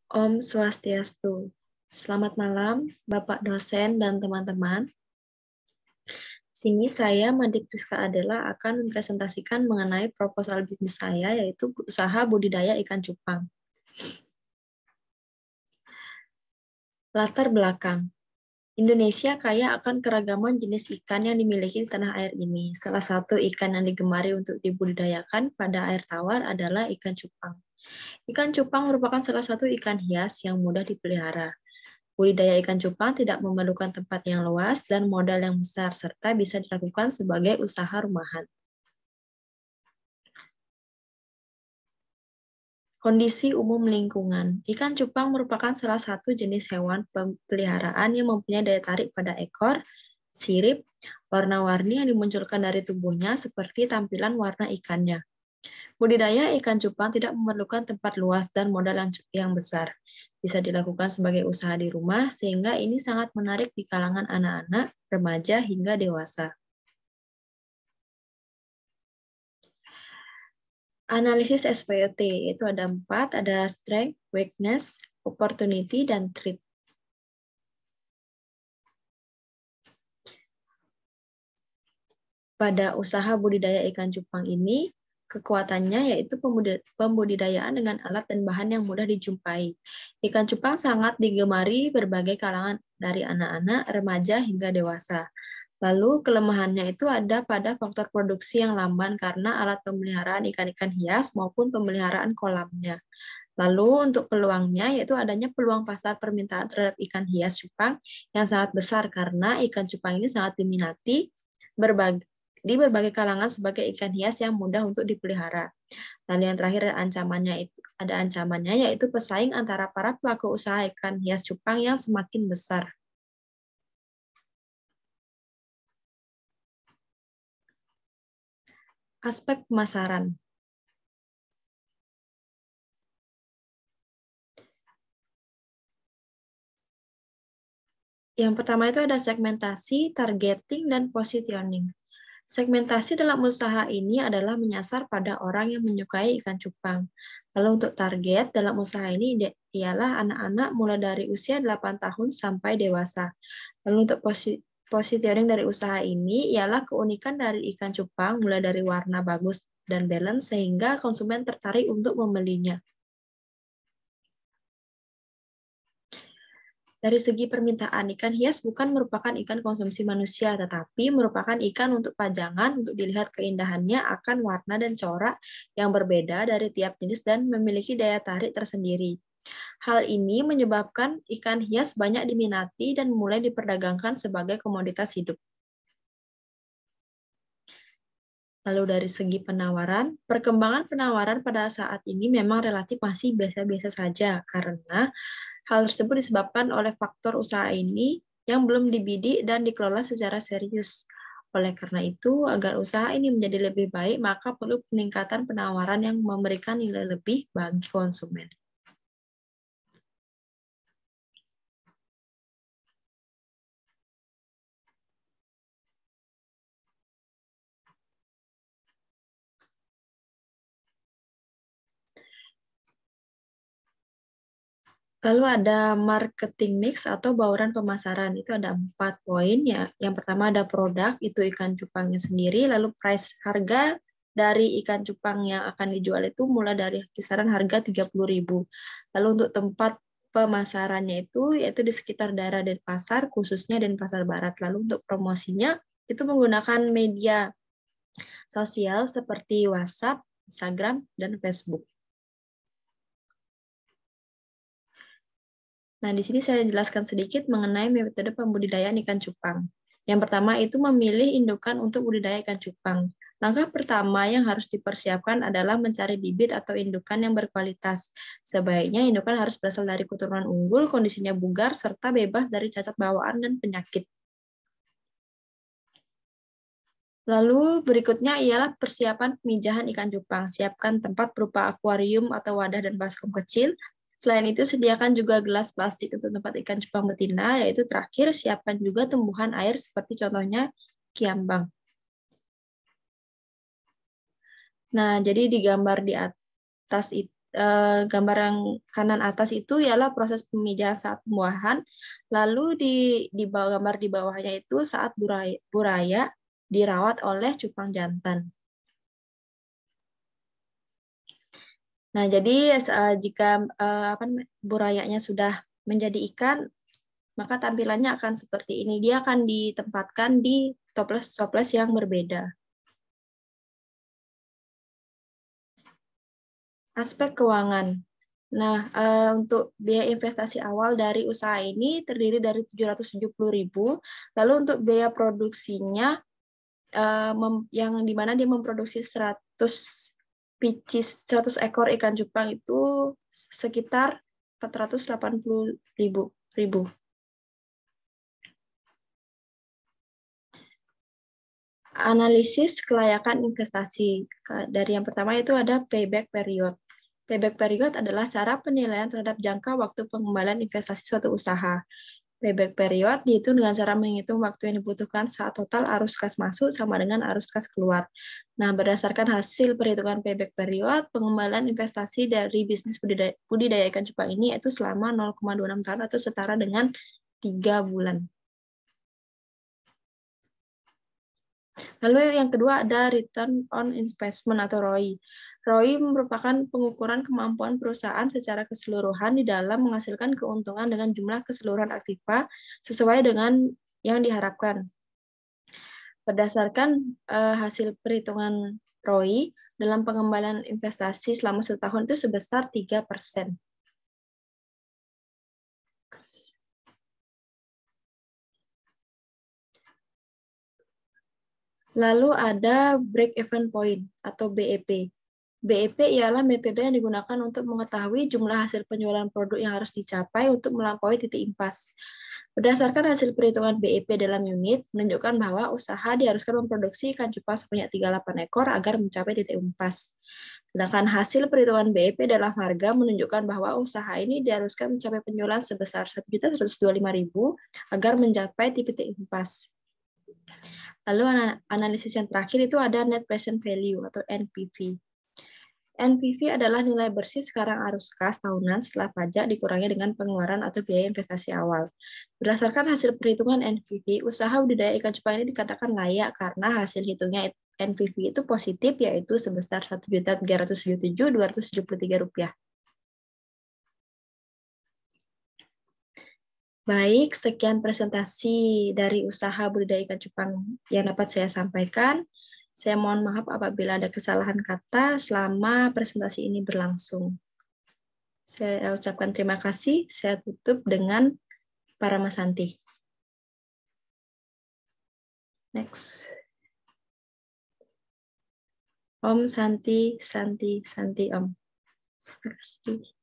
Om Swastiastu. Selamat malam, Bapak dosen dan teman-teman. Sini saya, Madik Rizka Adela, akan mempresentasikan mengenai proposal bisnis saya, yaitu usaha budidaya ikan cupang. Latar belakang. Indonesia kaya akan keragaman jenis ikan yang dimiliki di tanah air ini. Salah satu ikan yang digemari untuk dibudidayakan pada air tawar adalah ikan cupang. Ikan cupang merupakan salah satu ikan hias yang mudah dipelihara. Budidaya ikan cupang tidak memerlukan tempat yang luas dan modal yang besar, serta bisa dilakukan sebagai usaha rumahan. Kondisi umum lingkungan. Ikan cupang merupakan salah satu jenis hewan peliharaan yang mempunyai daya tarik pada ekor, sirip, warna-warni yang dimunculkan dari tubuhnya seperti tampilan warna ikannya. Budidaya ikan cupang tidak memerlukan tempat luas dan modal yang besar. Bisa dilakukan sebagai usaha di rumah, sehingga ini sangat menarik di kalangan anak-anak, remaja, hingga dewasa. Analisis SWOT itu ada 4, ada strength, weakness, opportunity, dan threat. Pada usaha budidaya ikan cupang ini, kekuatannya yaitu pembudidayaan dengan alat dan bahan yang mudah dijumpai. Ikan cupang sangat digemari berbagai kalangan dari anak-anak, remaja, hingga dewasa. Lalu kelemahannya itu ada pada faktor produksi yang lamban karena alat pemeliharaan ikan-ikan hias maupun pemeliharaan kolamnya. Lalu untuk peluangnya yaitu adanya peluang pasar permintaan terhadap ikan hias cupang yang sangat besar karena ikan cupang ini sangat diminati di berbagai kalangan sebagai ikan hias yang mudah untuk dipelihara. Dan yang terakhir ada ancamannya yaitu pesaing antara para pelaku usaha ikan hias cupang yang semakin besar. Aspek pemasaran. Yang pertama itu ada segmentasi, targeting, dan positioning. Segmentasi dalam usaha ini adalah menyasar pada orang yang menyukai ikan cupang. Lalu untuk target dalam usaha ini ialah anak-anak mulai dari usia 8 tahun sampai dewasa. Lalu untuk positioning dari usaha ini ialah keunikan dari ikan cupang mulai dari warna bagus dan balance sehingga konsumen tertarik untuk membelinya. Dari segi permintaan, ikan hias bukan merupakan ikan konsumsi manusia, tetapi merupakan ikan untuk pajangan untuk dilihat keindahannya akan warna dan corak yang berbeda dari tiap jenis dan memiliki daya tarik tersendiri. Hal ini menyebabkan ikan hias banyak diminati dan mulai diperdagangkan sebagai komoditas hidup. Lalu dari segi penawaran, perkembangan penawaran pada saat ini memang relatif masih biasa-biasa saja karena hal tersebut disebabkan oleh faktor usaha ini yang belum dibidik dan dikelola secara serius. Oleh karena itu, agar usaha ini menjadi lebih baik, maka perlu peningkatan penawaran yang memberikan nilai lebih bagi konsumen. Lalu ada marketing mix atau bauran pemasaran. Itu ada 4 poin ya. Yang pertama ada produk, itu ikan cupangnya sendiri. Lalu price, harga dari ikan cupang yang akan dijual itu mulai dari kisaran harga 30.000. Lalu untuk tempat pemasarannya itu yaitu di sekitar daerah Denpasar, khususnya Denpasar Barat. Lalu untuk promosinya itu menggunakan media sosial seperti WhatsApp, Instagram, dan Facebook. Nah, di sini saya jelaskan sedikit mengenai metode pembudidayaan ikan cupang. Yang pertama itu memilih indukan untuk budidaya ikan cupang. Langkah pertama yang harus dipersiapkan adalah mencari bibit atau indukan yang berkualitas. Sebaiknya indukan harus berasal dari keturunan unggul, kondisinya bugar, serta bebas dari cacat bawaan dan penyakit. Lalu berikutnya ialah persiapan pemijahan ikan cupang. Siapkan tempat berupa akuarium atau wadah dan baskom kecil. Selain itu, sediakan juga gelas plastik untuk tempat ikan cupang betina, yaitu terakhir siapkan juga tumbuhan air seperti contohnya kiambang. Nah, jadi di gambar di atas gambar yang kanan atas itu ialah proses pemijahan saat pembuahan. Lalu di bawah gambar di bawahnya itu saat buraya dirawat oleh cupang jantan. Nah, jadi jika burayanya sudah menjadi ikan, maka tampilannya akan seperti ini. Dia akan ditempatkan di toples-toples yang berbeda. Aspek keuangan. Nah, untuk biaya investasi awal dari usaha ini terdiri dari 770.000. Lalu untuk biaya produksinya, yang dimana dia memproduksi 100 ekor ikan cupang itu sekitar 480.000. Analisis kelayakan investasi. Dari yang pertama itu ada payback period. Payback period adalah cara penilaian terhadap jangka waktu pengembalian investasi suatu usaha. Payback period dihitung dengan cara menghitung waktu yang dibutuhkan saat total arus kas masuk sama dengan arus kas keluar. Nah, berdasarkan hasil perhitungan payback period, pengembalian investasi dari bisnis budidaya ikan cupang ini itu selama 0,26 tahun atau setara dengan 3 bulan. Lalu yang kedua ada return on investment atau ROI. ROI merupakan pengukuran kemampuan perusahaan secara keseluruhan di dalam menghasilkan keuntungan dengan jumlah keseluruhan aktiva sesuai dengan yang diharapkan. Berdasarkan hasil perhitungan ROI dalam pengembalian investasi selama setahun itu sebesar 3%. Lalu ada break-even point atau BEP. BEP ialah metode yang digunakan untuk mengetahui jumlah hasil penjualan produk yang harus dicapai untuk melampaui titik impas. Berdasarkan hasil perhitungan BEP dalam unit, menunjukkan bahwa usaha diharuskan memproduksi ikan cupang sebanyak 38 ekor agar mencapai titik impas. Sedangkan hasil perhitungan BEP dalam harga menunjukkan bahwa usaha ini diharuskan mencapai penjualan sebesar 1.125.000 agar mencapai titik impas. Lalu analisis yang terakhir itu ada net present value atau NPV. NPV adalah nilai bersih sekarang arus kas tahunan setelah pajak dikurangi dengan pengeluaran atau biaya investasi awal. Berdasarkan hasil perhitungan NPV, usaha budidaya ikan cupang ini dikatakan layak karena hasil hitungnya NPV itu positif, yaitu sebesar Rp1.377.273. Baik, sekian presentasi dari usaha budidaya ikan cupang yang dapat saya sampaikan. Saya mohon maaf apabila ada kesalahan kata selama presentasi ini berlangsung. Saya ucapkan terima kasih. Saya tutup dengan Paramasanti. Next. Om Santi, Santi, Santi Om. Terima kasih.